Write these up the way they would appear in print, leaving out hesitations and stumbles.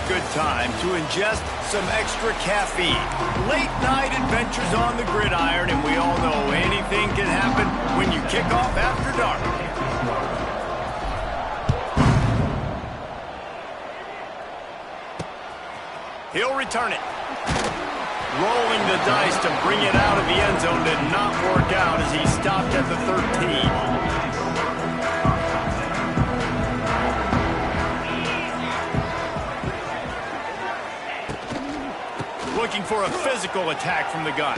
a good time to ingest some extra caffeine. Late night adventures on the gridiron, and we all know anything can happen when you kick off after dark. He'll return it. Rolling the dice to bring it out of the end zone did not work out as he stopped at the 13. Looking for a physical attack from the gun.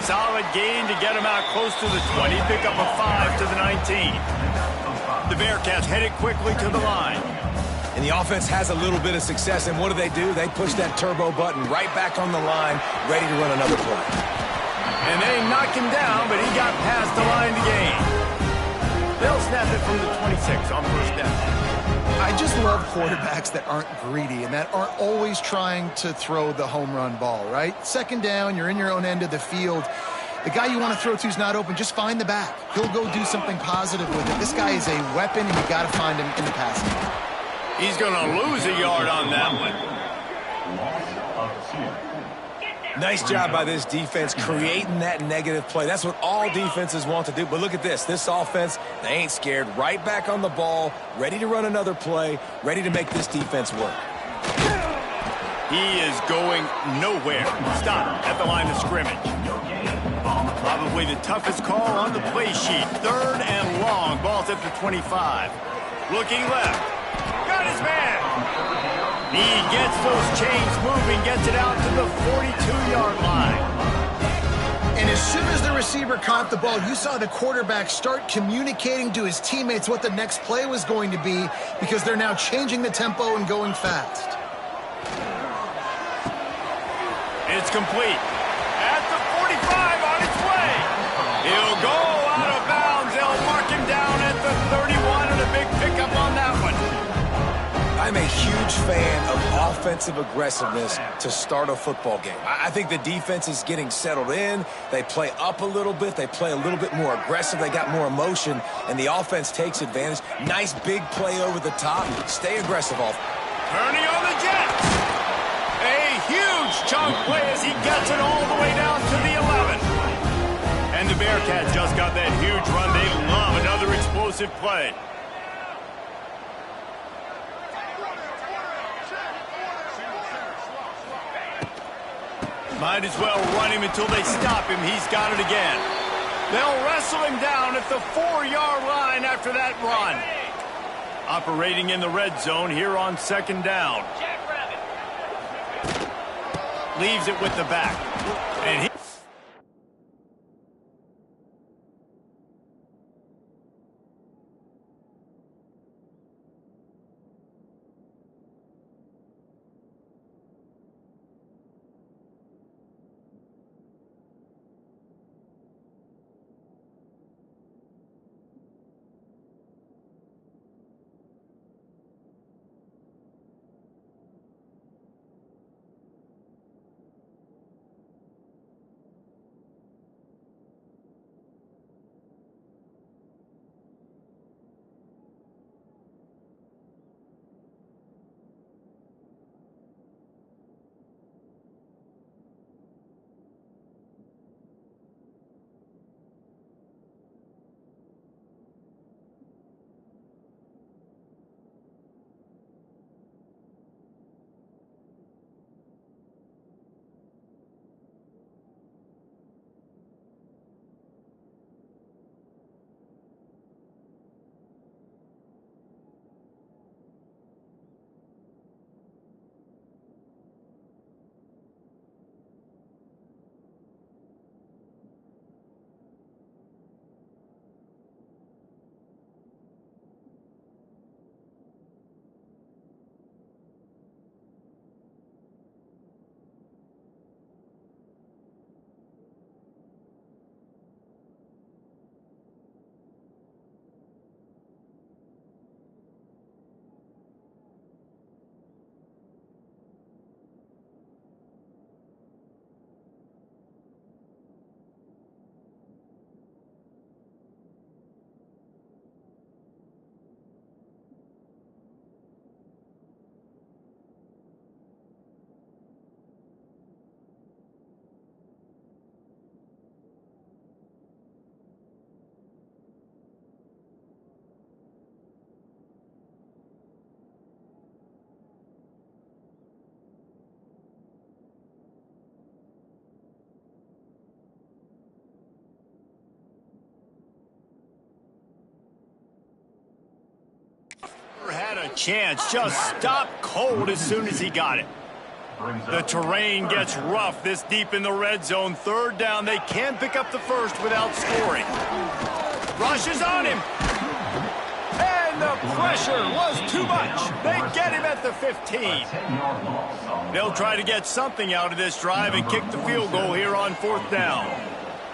Solid gain to get him out close to the 20. Pick up a 5 to the 19. The Bearcats headed quickly to the line. And the offense has a little bit of success, and what do? They push that turbo button right back on the line, ready to run another play. And they knocked him down, but he got past the line to gain. They'll snap it from the 26 on first down. I just love quarterbacks that aren't greedy and that aren't always trying to throw the home run ball, right? Second down, you're in your own end of the field. The guy you want to throw to is not open. Just find the back. He'll go do something positive with it. This guy is a weapon, and you got to find him in the passing game. He's going to lose a yard on that one. Nice job by this defense creating that negative play. That's what all defenses want to do. But look at this. This offense, they ain't scared. Right back on the ball, ready to run another play, ready to make this defense work. He is going nowhere. Stop at the line of scrimmage. Probably the toughest call on the play sheet. 3rd and long. Ball's at the 25. Looking left. Got his man. He gets those chains moving, gets it out to the 42-yard line. And as soon as the receiver caught the ball, you saw the quarterback start communicating to his teammates what the next play was going to be because they're now changing the tempo and going fast. It's complete. At the 45 on its way. He'll go out of bounds. They'll mark him down at the 31 and a big pickup on that one. I'm a huge fan of offensive aggressiveness to start a football game. I think the defense is getting settled in. They play up a little bit. They play a little bit more aggressive. They got more emotion, and the offense takes advantage. Nice big play over the top. Stay aggressive off. Turning on the Jets. A huge chunk play as he gets it all the way down to the 11. And the Bearcats just got that huge run. They love another explosive play. Might as well run him until they stop him. He's got it again. They'll wrestle him down at the 4-yard line after that run. Operating in the red zone here on 2nd down. Leaves it with the back. And he chance. Just stopped cold as soon as he got it. The terrain gets rough this deep in the red zone. Third down. They can't pick up the first without scoring. Rushes on him. And the pressure was too much. They get him at the 15. They'll try to get something out of this drive and kick the field goal here on 4th down.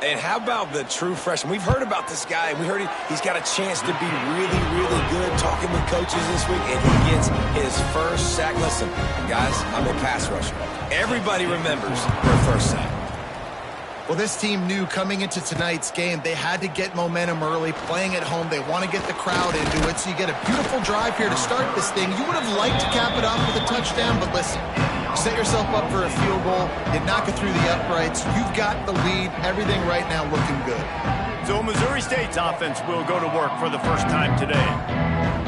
And how about the true freshman? We've heard about this guy. We heard he's got a chance to be really, really good. Talking with coaches this week, and he gets his first sack. Listen, guys, I'm a pass rusher. Everybody remembers their first sack. Well, this team knew coming into tonight's game they had to get momentum early, playing at home. They want to get the crowd into it, so you get a beautiful drive here to start this thing. You would have liked to cap it off with a touchdown, but listen, you set yourself up for a field goal, you knock it through the uprights, you've got the lead, everything right now looking good. So Missouri State's offense will go to work for the first time today.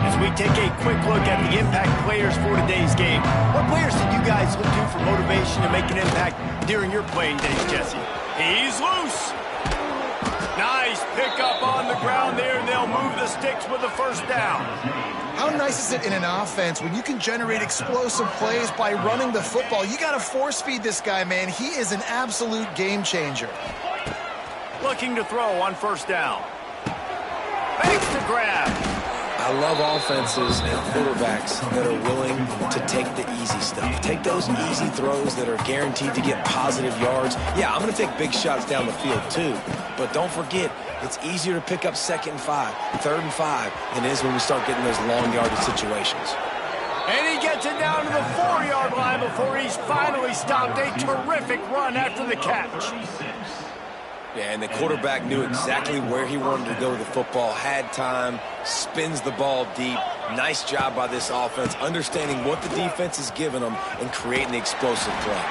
As we take a quick look at the impact players for today's game, what players did you guys look to for motivation to make an impact during your playing days, Jesse? He's loose. Nice pickup on the ground there, and they'll move the sticks with the first down. How nice is it in an offense when you can generate explosive plays by running the football? You got to force feed this guy, man. He is an absolute game changer. Looking to throw on first down. Makes the grab. I love offenses and quarterbacks that are willing to take the easy stuff. Take those easy throws that are guaranteed to get positive yards. Yeah, I'm going to take big shots down the field too. But don't forget, it's easier to pick up 2nd and 5, 3rd and 5 than it is when we start getting those long yardage situations. And he gets it down to the 4-yard line before he's finally stopped. A terrific run after the catch. Yeah, and the quarterback knew exactly where he wanted to go with the football, had time, spins the ball deep. Nice job by this offense, understanding what the defense is giving them and creating the explosive play.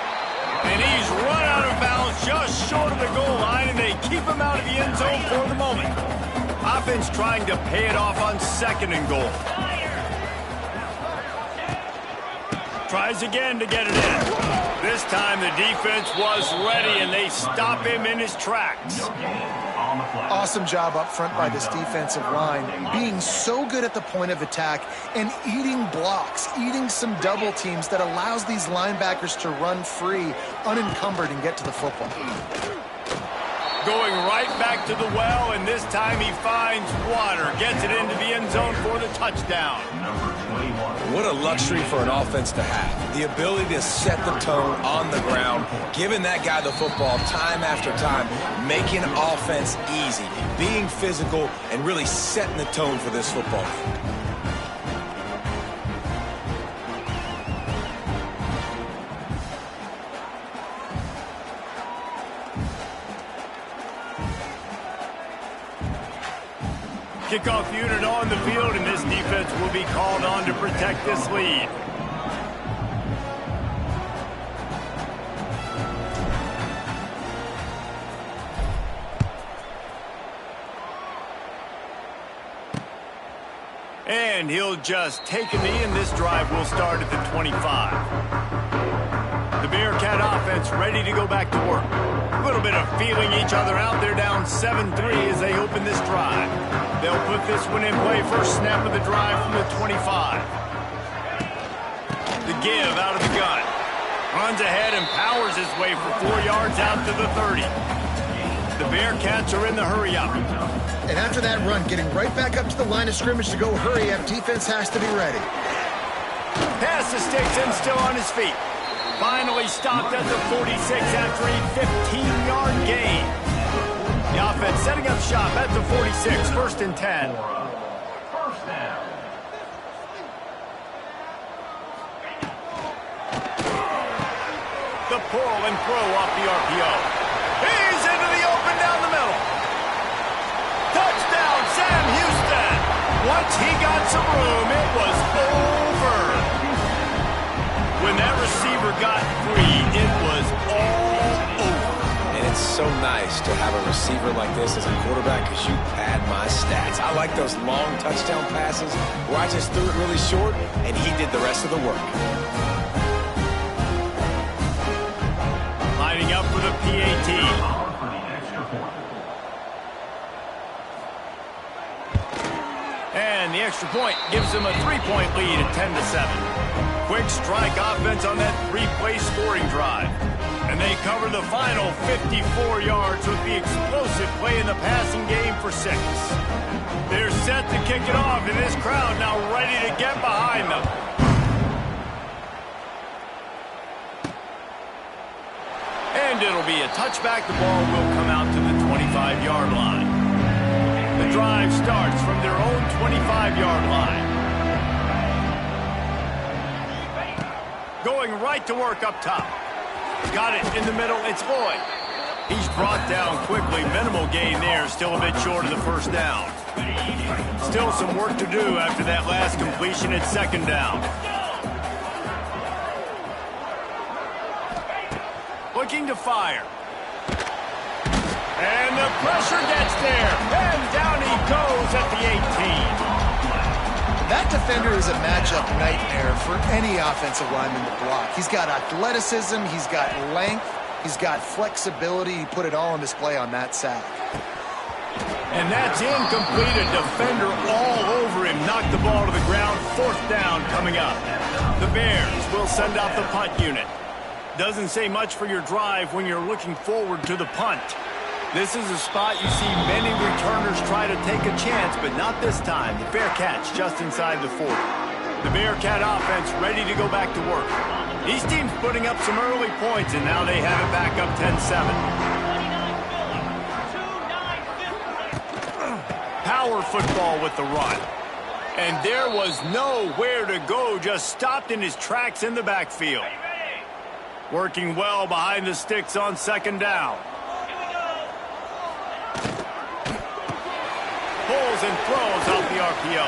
And he's run out of bounds just short of the goal line, and they keep him out of the end zone for the moment. Offense trying to pay it off on 2nd and goal. Tries again to get it in. This time the defense was ready, and they stop him in his tracks. Awesome job up front by this defensive line, being so good at the point of attack and eating blocks, eating some double teams that allows these linebackers to run free, unencumbered, and get to the football. Going right back to the well, and this time he finds water. Gets it into the end zone for the touchdown. What a luxury for an offense to have. The ability to set the tone on the ground, giving that guy the football time after time, making offense easy, being physical, and really setting the tone for this football game. Kickoff unit on the field, and this defense will be called on to protect this lead. And he'll just take a knee, and this drive will start at the 25. The Bearcat offense ready to go back to work. A little bit of feeling each other out. They're down 7-3 as they open this drive. They'll put this one in play. First snap of the drive from the 25. The give out of the gun. Runs ahead and powers his way for 4 yards out to the 30. The Bearcats are in the hurry-up. And after that run, getting right back up to the line of scrimmage to go hurry-up, defense has to be ready. Pass the sticks and still on his feet. Finally stopped at the 46 after a 15-yard gain. The offense setting up shop at the 46, 1st and 10. The pull and throw off the RPO. He's into the open down the middle. Touchdown, Sam Houston. Once he got some room, it was over. When that receiver got free, it was all over. And it's so nice to have a receiver like this as a quarterback because you pad my stats. I like those long touchdown passes where I just threw it really short and he did the rest of the work. Lining up for the PAT. And the extra point gives them a 3-point lead at 10-7. Quick strike offense on that 3-play scoring drive. And they cover the final 54 yards with the explosive play in the passing game for 6. They're set to kick it off, and this crowd now ready to get behind them. And it'll be a touchback. The ball will come out to the 25-yard line. The drive starts from their own 25-yard line. Going right to work up top. Got it in the middle. It's Lloyd. He's brought down quickly. Minimal gain there. Still a bit short of the first down. Still some work to do after that last completion at second down. Looking to fire. And the pressure gets there. And down he goes at the 18. That defender is a matchup nightmare for any offensive lineman to block. He's got athleticism, he's got length, he's got flexibility. He put it all on display on that sack. And that's incomplete. A defender all over him. Knocked the ball to the ground. Fourth down coming up. The Bears will send out the punt unit. Doesn't say much for your drive when you're looking forward to the punt. This is a spot you see many returners try to take a chance, but not this time. The fair catch just inside the 40. The Bearcat offense ready to go back to work. These teams putting up some early points, and now they have it back up 10-7. Power football with the run. And there was nowhere to go, just stopped in his tracks in the backfield. Working well behind the sticks on second down. Pulls and throws off the RPO.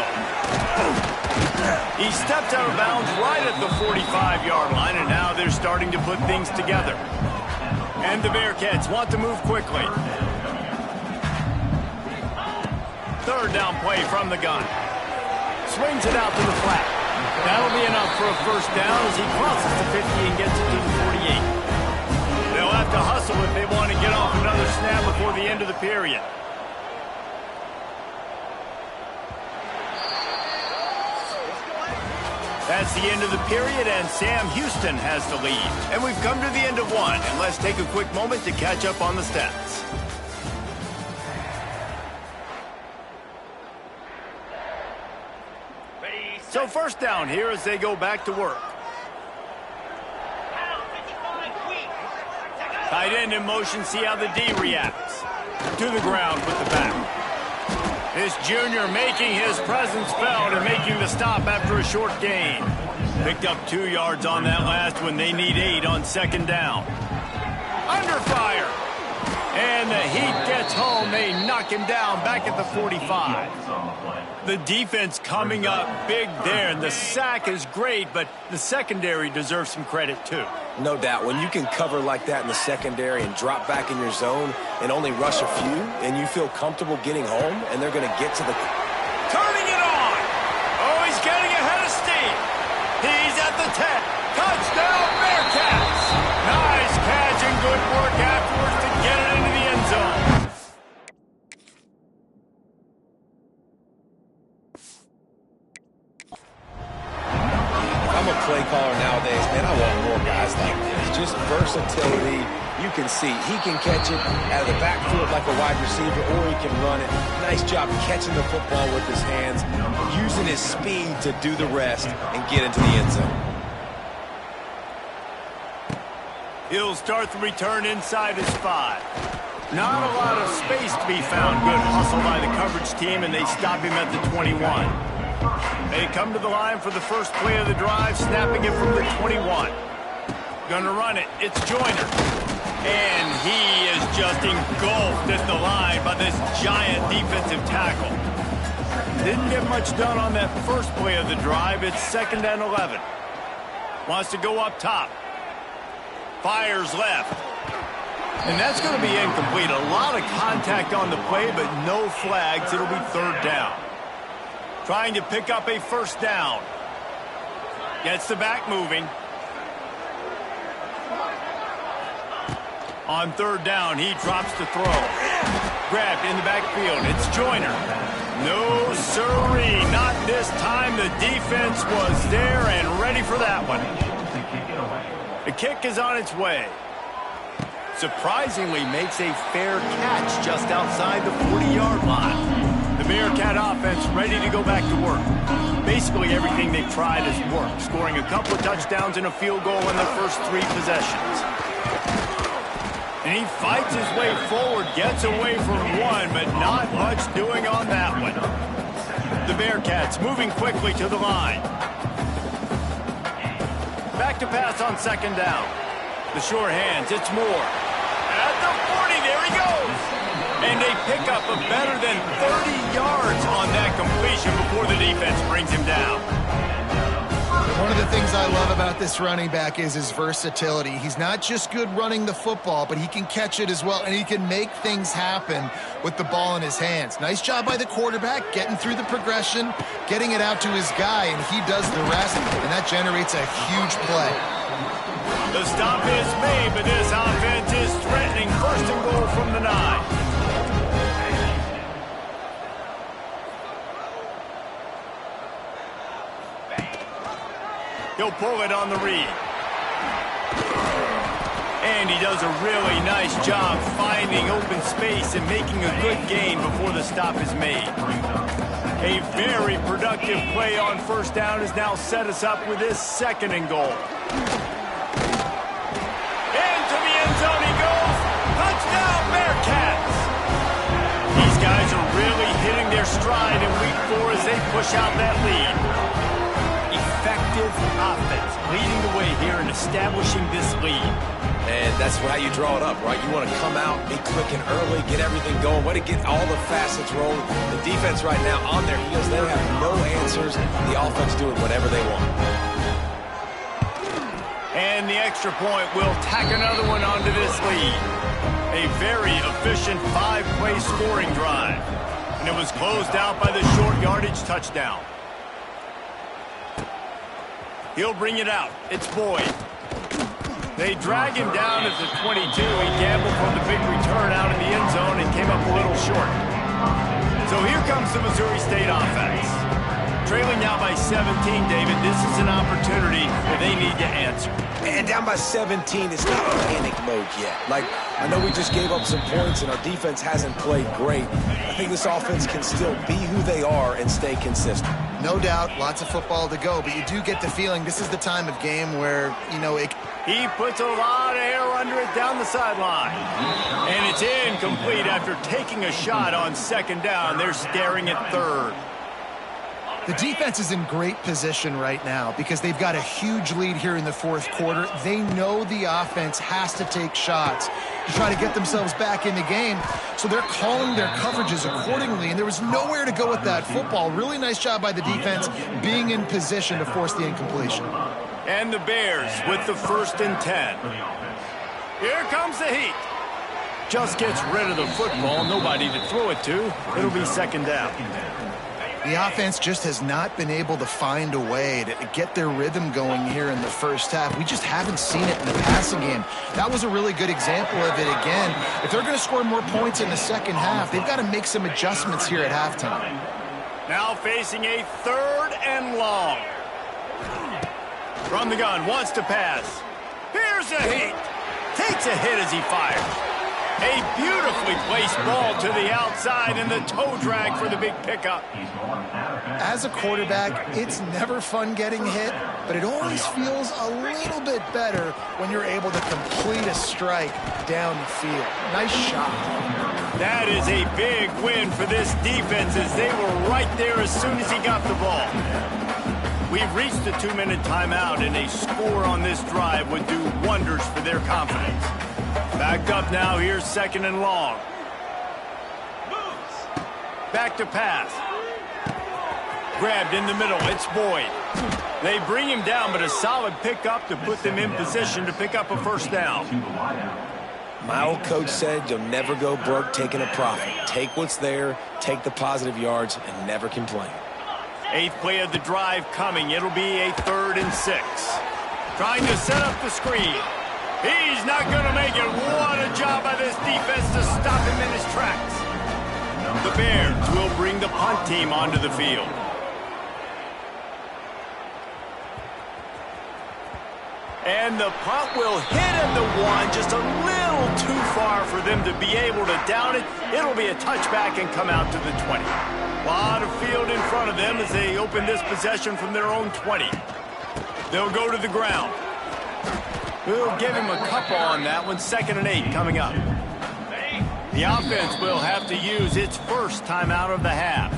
He stepped out of bounds right at the 45-yard line, and now they're starting to put things together. And the Bearcats want to move quickly. Third down play from the gun. Swings it out to the flat. That'll be enough for a first down as he crosses the 50 and gets it to the 48. They'll have to hustle if they want to get off another snap before the end of the period. That's the end of the period, and Sam Houston has the lead. And we've come to the end of one, and let's take a quick moment to catch up on the stats. So first down here as they go back to work. Tight end in motion, see how the D reacts. To the ground with the back. This junior making his presence felt and making the stop after a short gain. Picked up 2 yards on that last one. They need 8 on second down. Under fire. And the Heat gets home. They knock him down back at the 45. The defense coming up big there, and the sack is great, but the secondary deserves some credit too. No doubt. When you can cover like that in the secondary and drop back in your zone and only rush a few, and you feel comfortable getting home, and they're going to get to the... Turning it on! Oh, he's getting ahead of steam. He's at the 10. Touchdown, Bearcats! Nice catch and good work afterwards to get it into the end zone. I'm a play caller nowadays, man. I want more guys like this. Just versatility. You can see he can catch it out of the backfield like a wide receiver, or he can run it. Nice job catching the football with his hands, using his speed to do the rest and get into the end zone. He'll start the return inside his 5. Not a lot of space to be found. Good hustle by the coverage team, and they stop him at the 21. They come to the line for the first play of the drive, snapping it from the 21. Gonna run it. It's Joyner. And he is just engulfed at the line by this giant defensive tackle. Didn't get much done on that first play of the drive. It's second and 11. Wants to go up top. Fires left. And that's going to be incomplete. A lot of contact on the play, but no flags. It'll be third down. Trying to pick up a first down. Gets the back moving. On third down, he drops to throw. Grabbed in the backfield. It's Joyner. No, sirree. Not this time. The defense was there and ready for that one. The kick is on its way. Surprisingly makes a fair catch just outside the 40-yard line. The Bearcat offense ready to go back to work. Basically everything they've tried has worked, scoring a couple of touchdowns and a field goal in their first 3 possessions. And he fights his way forward, gets away from one, but not much doing on that one. The Bearcats moving quickly to the line. Back to pass on second down. The sure hands, it's Moore. At the 40, there he goes. And they pick up a better than 30 yards on that completion before the defense brings him down. One of the things I love about this running back is his versatility. He's not just good running the football, but he can catch it as well, and he can make things happen with the ball in his hands. Nice job by the quarterback, getting through the progression, getting it out to his guy, and he does the rest, and that generates a huge play. The stop is made, but this offense is threatening. First and goal from the 9. He'll pull it on the read. And he does a really nice job finding open space and making a good gain before the stop is made. A very productive play on first down has now set us up with this second and goal. Into the end zone he goes. Touchdown, Bearcats! These guys are really hitting their stride in week 4 as they push out that lead. Effective offense leading the way here and establishing this lead. And that's how you draw it up, right? You want to come out, be clicking early, get everything going, way to get all the facets rolling. The defense right now on their heels, they have no answers. The offense doing whatever they want. And the extra point will tack another one onto this lead. A very efficient 5-play scoring drive. And it was closed out by the short yardage touchdown. He'll bring it out. It's Boyd. They drag him down at the 22. He gambled for the big return out in the end zone and came up a little short. So here comes the Missouri State offense. Trailing now by 17, David. This is an opportunity that they need to answer. And down by 17, it's not panic mode yet. Like, I know we just gave up some points and our defense hasn't played great. I think this offense can still be who they are and stay consistent. No doubt, lots of football to go, but you do get the feeling this is the time of game where, you know, he puts a lot of air under it down the sideline. And it's incomplete after taking a shot on second down. They're staring at third. The defense is in great position right now because they've got a huge lead here in the fourth quarter. They know the offense has to take shots to try to get themselves back in the game, so they're calling their coverages accordingly, and there was nowhere to go with that football. Really nice job by the defense being in position to force the incompletion. And the Bears with the 1st and 10. Here comes the heat. Just gets rid of the football. Nobody to throw it to. It'll be second down. The offense just has not been able to find a way to get their rhythm going here in the first half. We just haven't seen it in the passing game. That was a really good example of it again. If they're going to score more points in the second half, they've got to make some adjustments here at halftime. Now facing a 3rd and long. From the gun, wants to pass. Here's a hit. Takes a hit as he fires. A beautifully placed ball to the outside and the toe drag for the big pickup. As a quarterback, it's never fun getting hit, but it always feels a little bit better when you're able to complete a strike down the field. Nice shot. That is a big win for this defense as they were right there as soon as he got the ball. We've reached the 2-minute timeout, and a score on this drive would do wonders for their confidence. Backed up now, here's 2nd and long. Back to pass. Grabbed in the middle, it's Boyd. They bring him down, but a solid pickup to put them in position to pick up a first down. My old coach said you'll never go broke taking a profit. Take what's there, take the positive yards, and never complain. 8th play of the drive coming. It'll be a 3rd and 6. Trying to set up the screen. He's not going to make it. What a job by this defense to stop him in his tracks. The Bears will bring the punt team onto the field. And the punt will hit at the 1, just a little too far for them to be able to down it. It'll be a touchback and come out to the 20. A lot of field in front of them as they open this possession from their own 20. They'll go to the ground. We'll give him a couple on that one. 2nd and 8 coming up. The offense will have to use its first timeout of the half.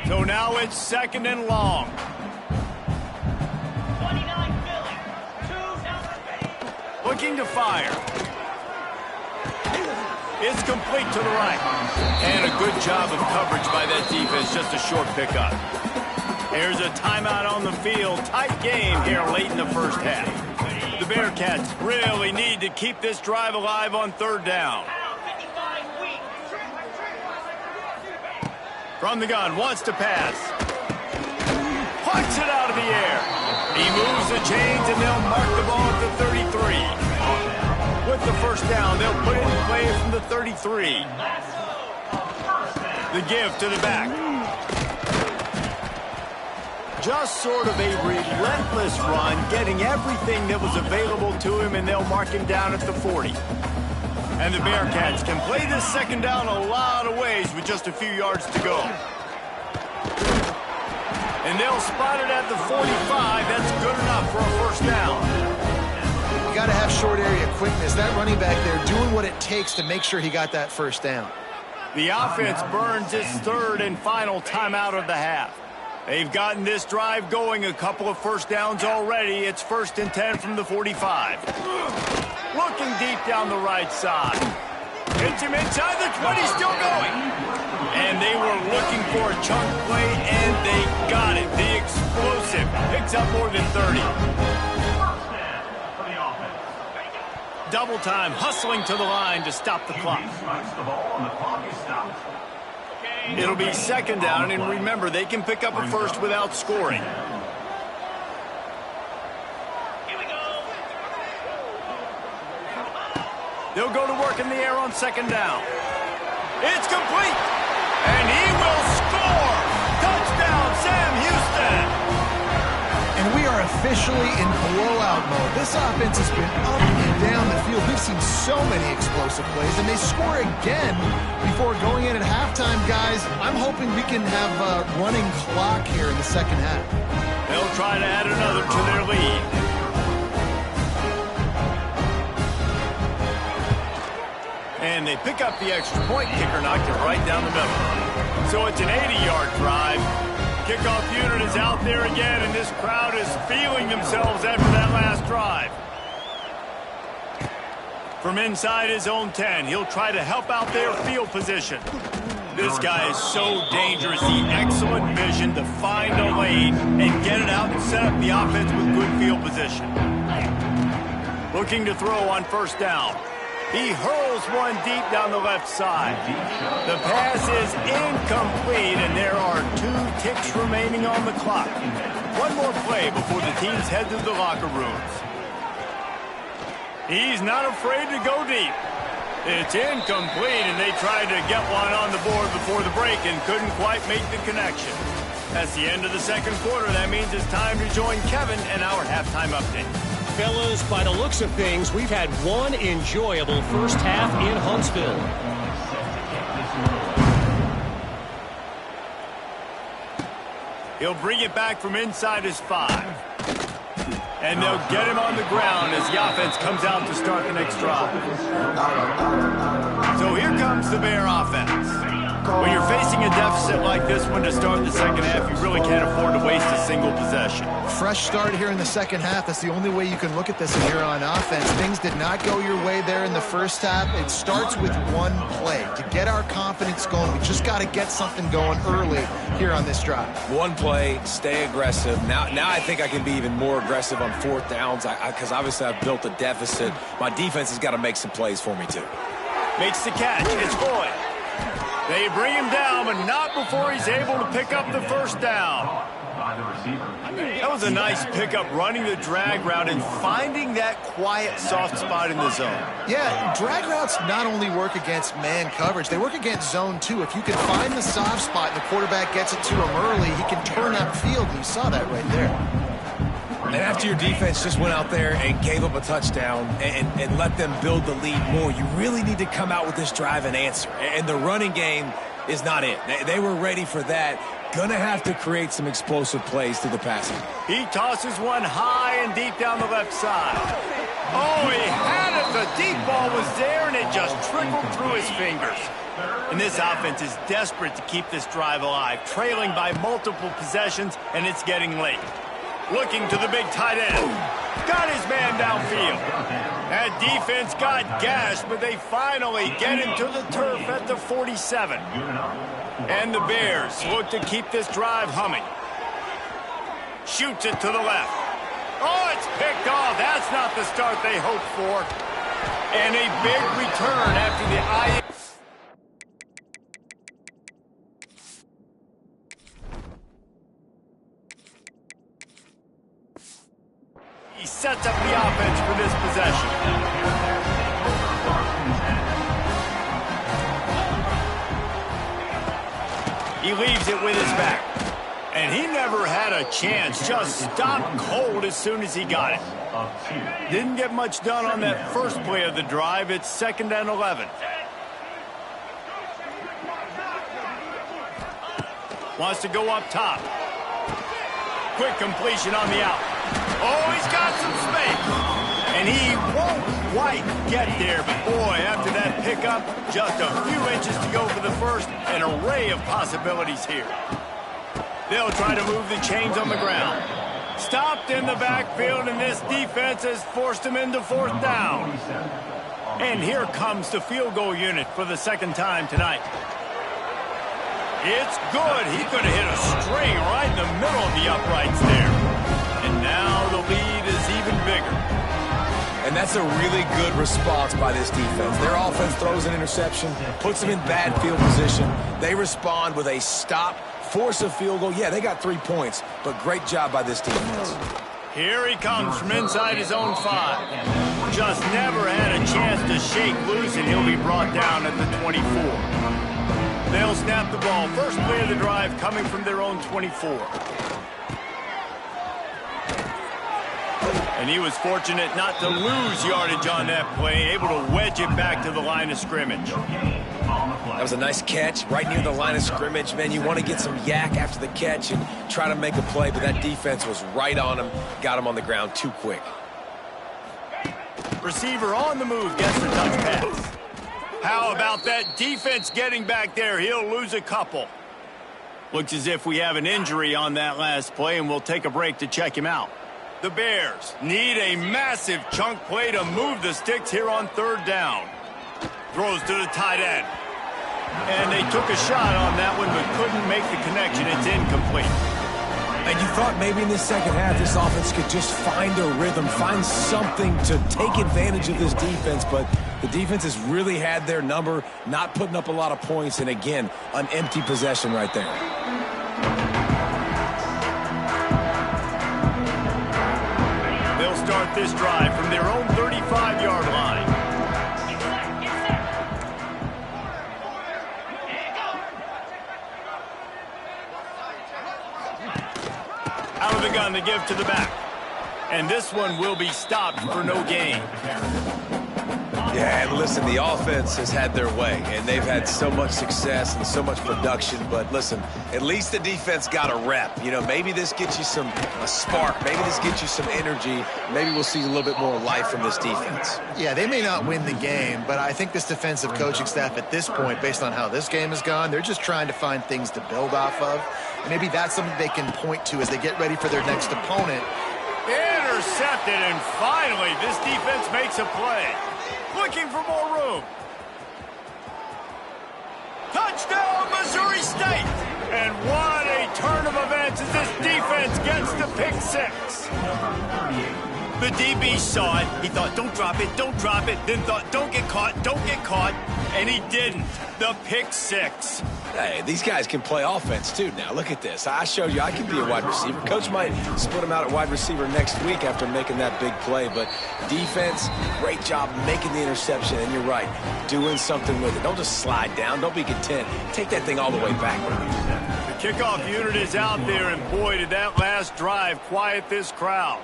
So now it's 2nd and long. Looking to fire. It's complete to the right. And a good job of coverage by that defense. Just a short pickup. There's a timeout on the field. Tight game here late in the first half. The Bearcats really need to keep this drive alive on 3rd down. From the gun, wants to pass. Punts it out of the air. He moves the chains, and they'll mark the ball at the 33. With the first down, they'll put it in play from the 33. The give to the back. Just sort of a relentless run, getting everything that was available to him, and they'll mark him down at the 40. And the Bearcats can play this 2nd down a lot of ways with just a few yards to go. And they'll spot it at the 45. That's good enough for a first down. You got to have short area quickness. That running back there doing what it takes to make sure he got that first down. The offense burns its 3rd and final timeout of the half. They've gotten this drive going, a couple of first downs already. It's 1st and 10 from the 45. Looking deep down the right side. Hits him inside the 20, still going. And they were looking for a chunk play, and they got it. The explosive picks up more than 30. Double time, hustling to the line to stop the clock. It'll be 2nd down, and remember, they can pick up a first without scoring. They'll go to work in the air on 2nd down. It's complete. And he will score. Touchdown, Sam Houston. And we are officially in blowout mode. This offense has been up and down the field. We've seen so many explosive plays, and they score again before going in at halftime, guys. I'm hoping we can have a running clock here in the 2nd half. They'll try to add another to their lead. And they pick up the extra point. Kicker knocked it right down the middle. So it's an 80-yard drive. Kickoff unit is out there again, and this crowd is feeling themselves after that last drive. From inside his own 10, he'll try to help out their field position. This guy is so dangerous. The excellent vision to find a lane and get it out and set up the offense with good field position. Looking to throw on 1st down. He hurls one deep down the left side. The pass is incomplete, and there are 2 ticks remaining on the clock. One more play before the teams head to the locker rooms. He's not afraid to go deep. It's incomplete, and they tried to get one on the board before the break and couldn't quite make the connection. That's the end of the 2nd quarter. That means it's time to join Kevin and our halftime update. Fellas, by the looks of things, we've had one enjoyable first half in Huntsville. He'll bring it back from inside his 5. And they'll get him on the ground as the offense comes out to start the next drive. So here comes the Bear offense. When you're facing a deficit like this one to start the 2nd half, you really can't afford to waste a single possession. Fresh start here in the 2nd half. That's the only way you can look at this here on offense. Things did not go your way there in the first half. It starts with one play. To get our confidence going, we just got to get something going early here on this drive. One play, stay aggressive. Now I think I can be even more aggressive on 4th downs because obviously I've built a deficit. My defense has got to make some plays for me too. Makes the catch. It's Boyd. They bring him down, but not before he's able to pick up the first down. That was a nice pickup, running the drag route and finding that quiet, soft spot in the zone. Yeah, drag routes not only work against man coverage, they work against zone too. If you can find the soft spot and the quarterback gets it to him early, he can turn upfield, and you saw that right there. And after your defense just went out there and gave up a touchdown and let them build the lead more, you really need to come out with this drive and answer. And the running game is not it. They were ready for that. Gonna have to create some explosive plays through the passing. He tosses one high and deep down the left side. Oh, he had it. The deep ball was there, and it just trickled through his fingers. And this offense is desperate to keep this drive alive, trailing by multiple possessions, and it's getting late. Looking to the big tight end. Got his man downfield. That defense got gashed, but they finally get him to the turf at the 47. And the Bears look to keep this drive humming. Shoots it to the left. Oh, it's picked off. That's not the start they hoped for. And a big return after the He sets up the offense for this possession. He leaves it with his back. And he never had a chance. Just stopped cold as soon as he got it. Didn't get much done on that first play of the drive. It's 2nd and 11. Wants to go up top. Quick completion on the out. Oh, he's got some space. And he won't quite get there. But boy, after that pickup, just a few inches to go for the first. An array of possibilities here. They'll try to move the chains on the ground. Stopped in the backfield, and this defense has forced him into 4th down. And here comes the field goal unit for the 2nd time tonight. It's good. He could have hit a string right in the middle of the uprights there. And now the lead is even bigger. And that's a really good response by this defense. Their offense throws an interception, puts them in bad field position. They respond with a stop, force a field goal. Yeah, they got 3 points, but great job by this defense. Here he comes from inside his own 5. Just never had a chance to shake loose, and he'll be brought down at the 24. They'll snap the ball. First play of the drive coming from their own 24. And he was fortunate not to lose yardage on that play, able to wedge it back to the line of scrimmage. That was a nice catch right near the line of scrimmage. Man, you want to get some yak after the catch and try to make a play, but that defense was right on him, got him on the ground too quick. Receiver on the move, gets the touch pass. How about that defense getting back there? He'll lose a couple. Looks as if we have an injury on that last play, and we'll take a break to check him out. The Bears need a massive chunk play to move the sticks here on 3rd down. Throws to the tight end. And they took a shot on that one, but couldn't make the connection. It's incomplete. And you thought maybe in the second half this offense could just find a rhythm, find something to take advantage of this defense, but the defense has really had their number, not putting up a lot of points, and again, an empty possession right there. They'll start this drive from their own 35-yard line. Out of the gun to give to the back. And this one will be stopped for no gain. Yeah, and listen, the offense has had their way, and they've had so much success and so much production. But listen, at least the defense got a rep. You know, maybe this gets you a spark. Maybe this gets you some energy. Maybe we'll see a little bit more life from this defense. Yeah, they may not win the game, but I think this defensive coaching staff at this point, based on how this game has gone, they're just trying to find things to build off of. And maybe that's something they can point to as they get ready for their next opponent. Intercepted, and finally this defense makes a play. Looking for more room. Touchdown, Missouri State! And what a turn of events as this defense gets the pick 6. The DB saw it. He thought, don't drop it, don't drop it. Then thought, don't get caught, and he didn't. The pick 6. Hey, these guys can play offense, too. Now, look at this. I showed you I can be a wide receiver. Coach might split him out at wide receiver next week after making that big play. But defense, great job making the interception. And you're right, doing something with it. Don't just slide down. Don't be content. Take that thing all the way back. The kickoff unit is out there, and boy, did that last drive quiet this crowd.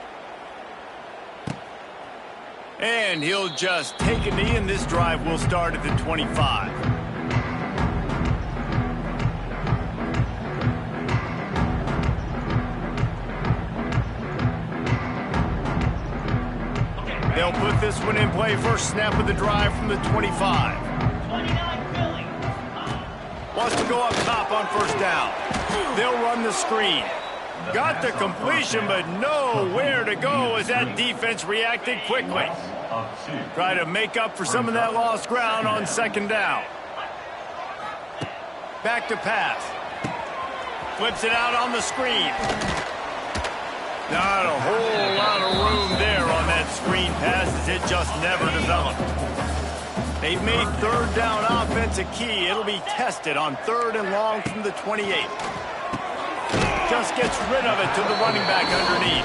And he'll just take a knee, and this drive will start at the 25. They'll put this one in play. First snap of the drive from the 25. Wants to go up top on first down. They'll run the screen. Got the completion, but nowhere to go as that defense reacted quickly. Try to make up for some of that lost ground on second down. Back to pass. Flips it out on the screen. Not a whole lot of room there on that screen pass as it just never developed. They've made third down offense a key. It'll be tested on third and long from the 28. Just gets rid of it to the running back underneath.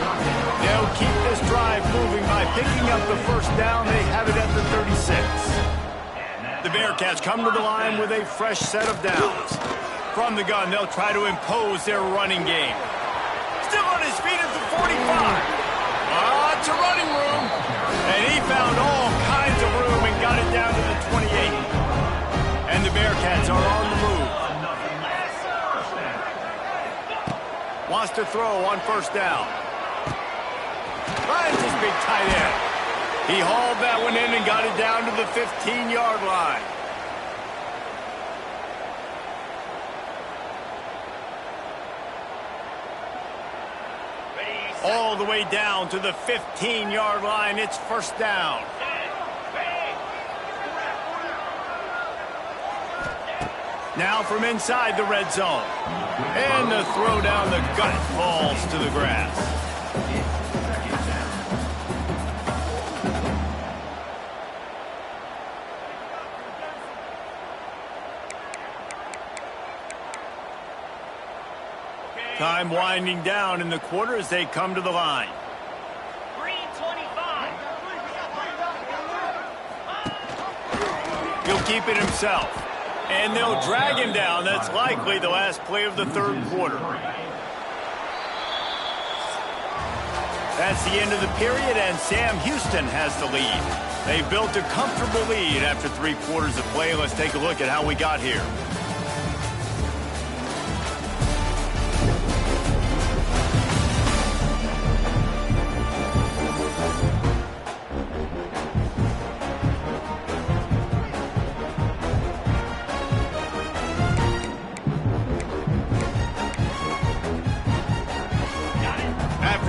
They'll keep this drive moving by picking up the first down. They have it at the 36. The Bearcats come to the line with a fresh set of downs. From the gun, they'll try to impose their running game. Still on his feet at the 45. Lots of running room. And he found all kinds of room and got it down to the 28. And the Bearcats are on the move. Wants to throw on first down. Finds his big tight end. He hauled that one in and got it down to the 15-yard line. All the way down to the 15-yard line. It's first down. Now from inside the red zone. And the throw down the gut falls to the grass. Time winding down in the quarter as they come to the line. 3:25. He'll keep it himself. And they'll drag him down. That's likely the last play of the third quarter. That's the end of the period, and Sam Houston has the lead. They've built a comfortable lead after 3 quarters of play. Let's take a look at how we got here.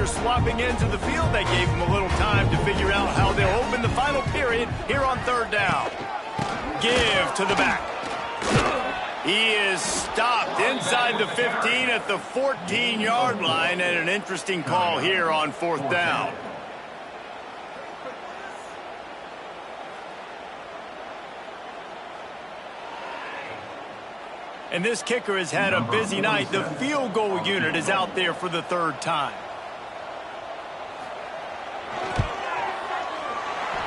Swapping into the field, they gave him a little time to figure out how they'll open the final period here on third down. Give to the back. He is stopped inside the 15 at the 14-yard line, and an interesting call here on fourth down. And this kicker has had a busy night. The field goal unit is out there for the third time.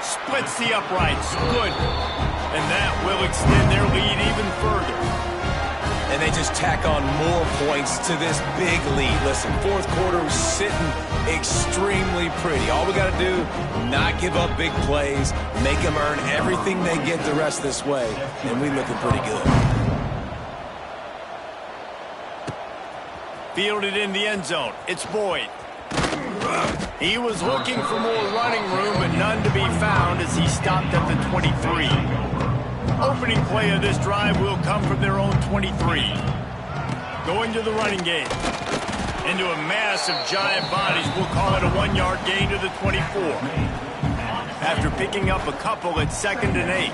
Splits the uprights. Good. And that will extend their lead even further. And they just tack on more points to this big lead. Listen, fourth quarter was sitting extremely pretty. All we got to do, not give up big plays, make them earn everything they get the rest this way, and we looking pretty good. Fielded in the end zone. It's Boyd. He was looking for more running room, but none to be found as he stopped at the 23. Opening play of this drive will come from their own 23. Going to the running game. Into a mass of giant bodies, we'll call it a 1-yard gain to the 24. After picking up a couple at 2nd and 8.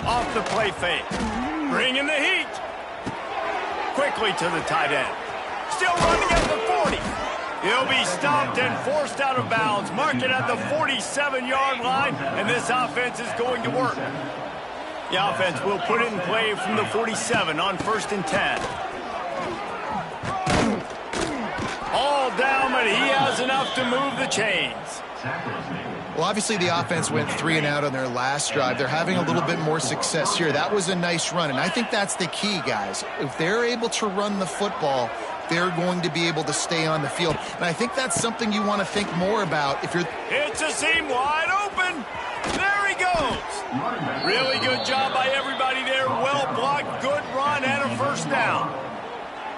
Off the play fake. Bringing the heat. Quickly to the tight end. Still running at the 40. He'll be stopped and forced out of bounds. Mark it at the 47-yard line, and this offense is going to work. The offense will put it in play from the 47 on 1st and 10. All down, but he has enough to move the chains. Well, obviously the offense went 3 and out on their last drive. They're having a little bit more success here. That was a nice run, and I think that's the key, guys. If they're able to run the football, they're going to be able to stay on the field. And I think that's something you want to think more about if you're... It's a seam wide open. There he goes. Really good job by everybody there. Well blocked, good run, and a 1st down.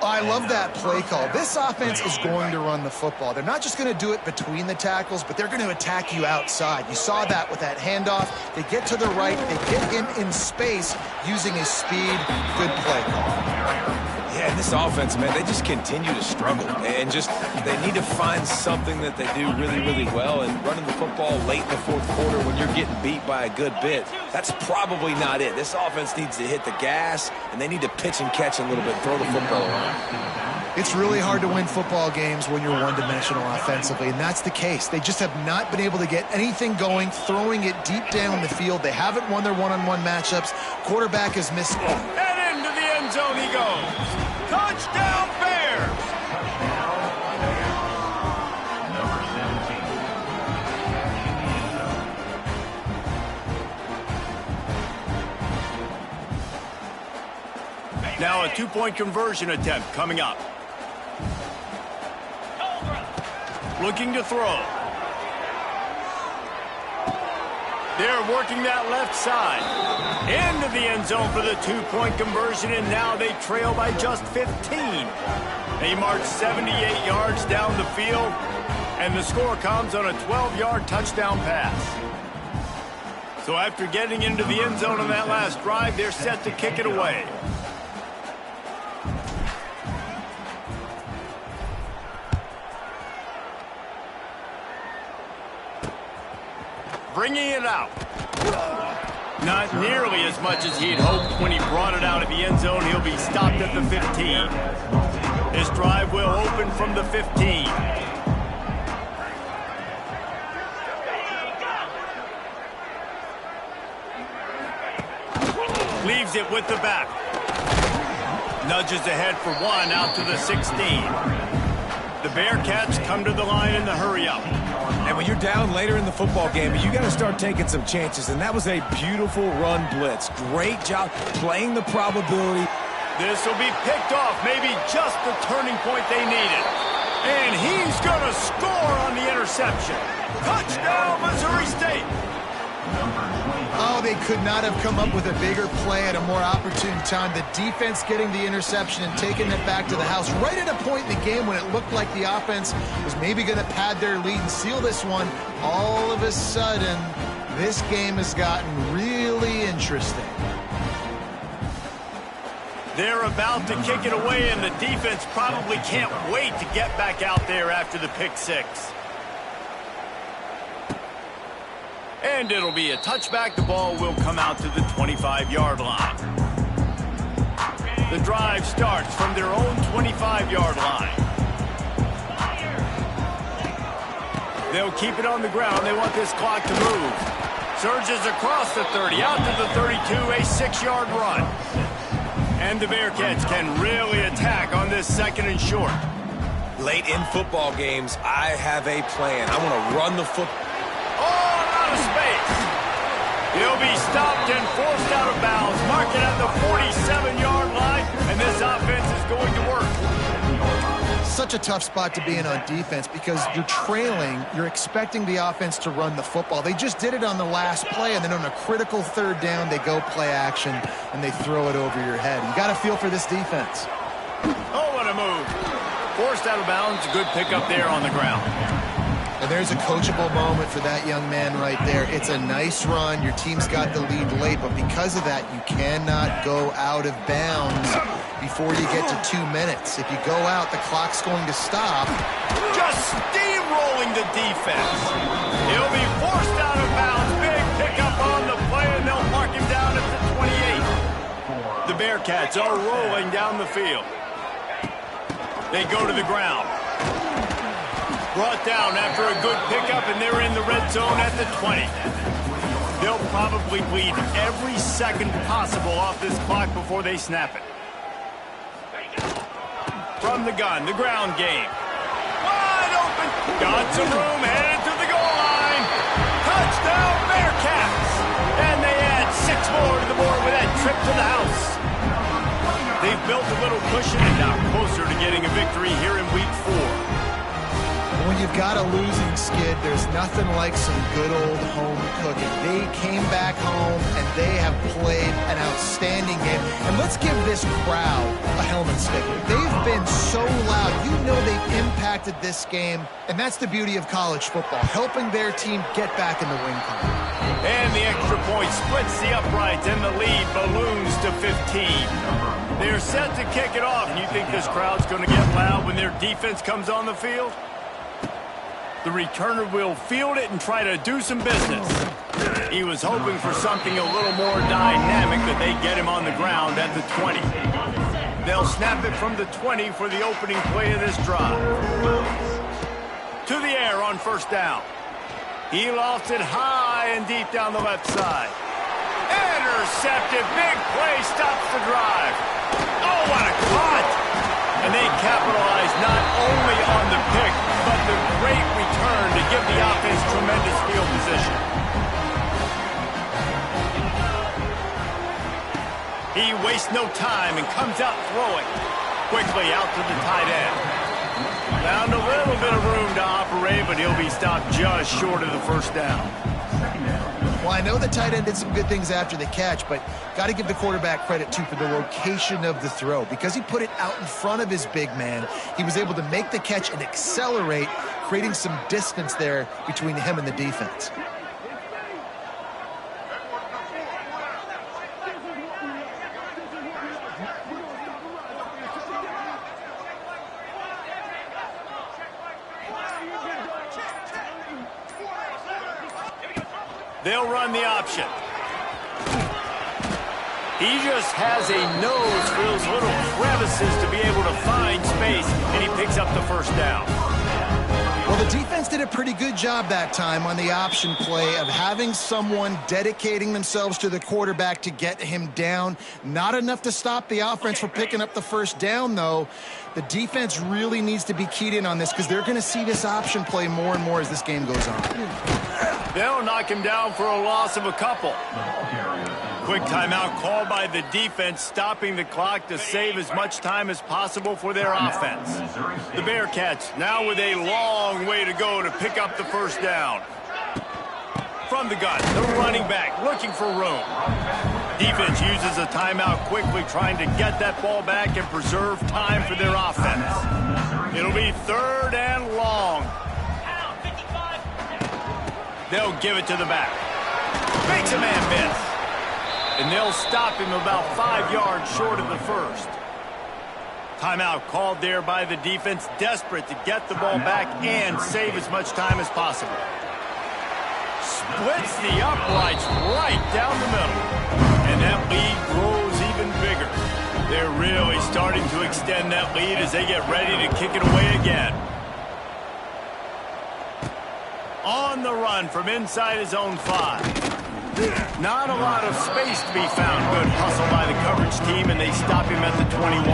I love that play call. This offense is going to run the football. They're not just going to do it between the tackles, but they're going to attack you outside. You saw that with that handoff. They get to the right. They get him in space using his speed. Good play call. Yeah, and this offense, man, they just continue to struggle. And they need to find something that they do really, really well. And running the football late in the 4th quarter when you're getting beat by a good bit, that's probably not it. This offense needs to hit the gas, and they need to pitch and catch a little bit, throw the football around. It's really hard to win football games when you're one-dimensional offensively, and that's the case. They just have not been able to get anything going, throwing it deep down the field. They haven't won their one-on-one matchups. Quarterback has missed. And into the end zone he goes. Touchdown, Bears! Now a 2-point conversion attempt coming up. Looking to throw. They're working that left side. Into the end zone for the 2-point conversion, and now they trail by just 15. They march 78 yards down the field, and the score comes on a 12-yard touchdown pass. So after getting into the end zone on that last drive, they're set to kick it away. Bringing it out. Not nearly as much as he'd hoped when he brought it out of the end zone. He'll be stopped at the 15. This drive will open from the 15. Leaves it with the back. Nudges ahead for 1 out to the 16. The Bearcats come to the line in the hurry-up. And when you're down later in the football game, you got to start taking some chances. And that was a beautiful run blitz. Great job playing the probability. This will be picked off, maybe just the turning point they needed. And he's going to score on the interception. Touchdown, Missouri State. Oh, they could not have come up with a bigger play at a more opportune time. The defense getting the interception and taking it back to the house right at a point in the game when it looked like the offense was maybe going to pad their lead and seal this one. All of a sudden, this game has gotten really interesting. They're about to kick it away, and the defense probably can't wait to get back out there after the pick 6. And it'll be a touchback. The ball will come out to the 25-yard line. The drive starts from their own 25-yard line. They'll keep it on the ground. They want this clock to move. Surges across the 30, out to the 32, a 6-yard run. And the Bearcats can really attack on this 2nd and short. Late in football games, I have a plan. I want to run the football. Space. He'll be stopped and forced out of bounds. Mark it at the 47-yard line, and this offense is going to work. Such a tough spot to be in on defense because you're trailing. You're expecting the offense to run the football. They just did it on the last play, and then on a critical 3rd down, they go play action, and they throw it over your head. You got to feel for this defense. Oh, what a move. Forced out of bounds. Good pickup there on the ground. And there's a coachable moment for that young man right there. It's a nice run. Your team's got the lead late, but because of that, you cannot go out of bounds before you get to 2 minutes. If you go out, the clock's going to stop. Just steamrolling the defense. He'll be forced out of bounds. Big pickup on the play, and they'll mark him down at the 28. The Bearcats are rolling down the field. They go to the ground. Brought down after a good pickup, and they're in the red zone at the 20. They'll probably bleed every second possible off this clock before they snap it. From the gun, the ground game. Wide open. Got some room, headed to the goal line. Touchdown, Bearcats. And they add 6 more to the board with that trip to the house. They've built a little cushion and now closer to getting a victory here in week 4. When you've got a losing skid, there's nothing like some good old home cooking. They came back home, and they have played an outstanding game. And let's give this crowd a helmet sticker. They've been so loud. You know they've impacted this game, and that's the beauty of college football, helping their team get back in the win column. And the extra point splits the uprights, and the lead balloons to 15. They're set to kick it off, and you think this crowd's going to get loud when their defense comes on the field? The returner will field it and try to do some business. He was hoping for something a little more dynamic, that they get him on the ground at the 20. They'll snap it from the 20 for the opening play of this drive. To the air on first down. He lofts it high and deep down the left side. Intercepted. Big play stops the drive. Oh, what a cut! And they capitalize not only on the pick, but the great return to give the offense tremendous field position. He wastes no time and comes out throwing. Quickly out to the tight end. Found a little bit of room to operate, but he'll be stopped just short of the first down. Well, I know the tight end did some good things after the catch, but got to give the quarterback credit, too, for the location of the throw. Because he put it out in front of his big man, he was able to make the catch and accelerate, creating some distance there between him and the defense. They'll run the option. He just has a nose for those little crevices to be able to find space, and he picks up the first down. Well, the defense did a pretty good job that time on the option play of having someone dedicating themselves to the quarterback to get him down. Not enough to stop the offense from picking up the first down, though. The defense really needs to be keyed in on this because they're going to see this option play more and more as this game goes on. They'll knock him down for a loss of a couple. Quick timeout called by the defense, stopping the clock to save as much time as possible for their offense. The Bearcats now with a long way to go to pick up the first down. From the gun, the running back looking for room. Defense uses a timeout quickly, trying to get that ball back and preserve time for their offense. It'll be 3rd and long. They'll give it to the back. Makes a man miss. And they'll stop him about 5 yards short of the first. Timeout called there by the defense, desperate to get the ball back and save as much time as possible. Splits the uprights right down the middle. And that lead grows even bigger. They're really starting to extend that lead as they get ready to kick it away again. On the run from inside his own 5. Not a lot of space to be found. Good hustle by the coverage team, and they stop him at the 21.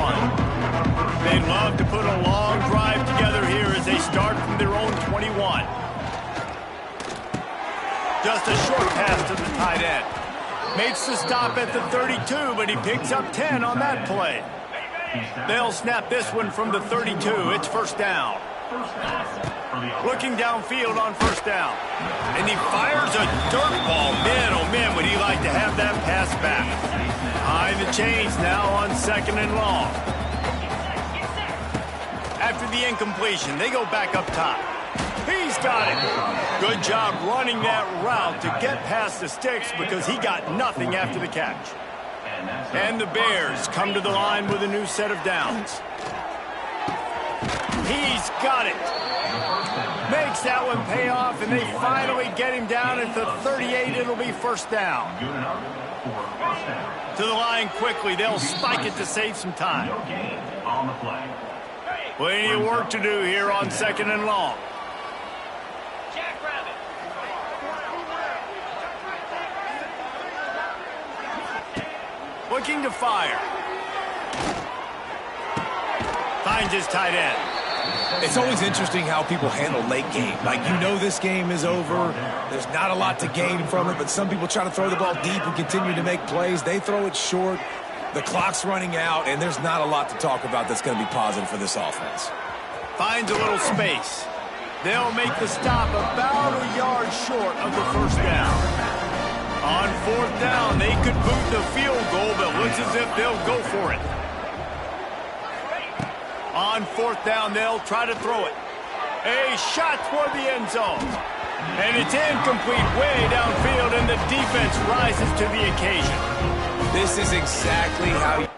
They'd love to put a long drive together here as they start from their own 21. Just a short pass to the tight end. Makes the stop at the 32, but he picks up 10 on that play. They'll snap this one from the 32. It's first down. Looking downfield on first down. And he fires a dirt ball. Man, oh man, would he like to have that pass back. Behind the chains now on 2nd and long. After the incompletion, they go back up top. He's got it. Good job running that route to get past the sticks because he got nothing after the catch. And the Bears come to the line with a new set of downs. He's got it. Makes that one pay off, and they finally get him down at the 38. It'll be first down. To the line quickly. They'll spike it to save some time. Plenty of work to do here on 2nd and long. Looking to fire. Finds his tight end. It's always interesting how people handle late game. Like, you know this game is over. There's not a lot to gain from it, but some people try to throw the ball deep and continue to make plays. They throw it short. The clock's running out, and there's not a lot to talk about that's going to be positive for this offense. Finds a little space. They'll make the stop about a yard short of the first down. On fourth down, they could boot the field goal, but looks as if they'll go for it. On fourth down, they'll try to throw it. A shot toward the end zone. And it's incomplete way downfield, and the defense rises to the occasion. This is exactly how you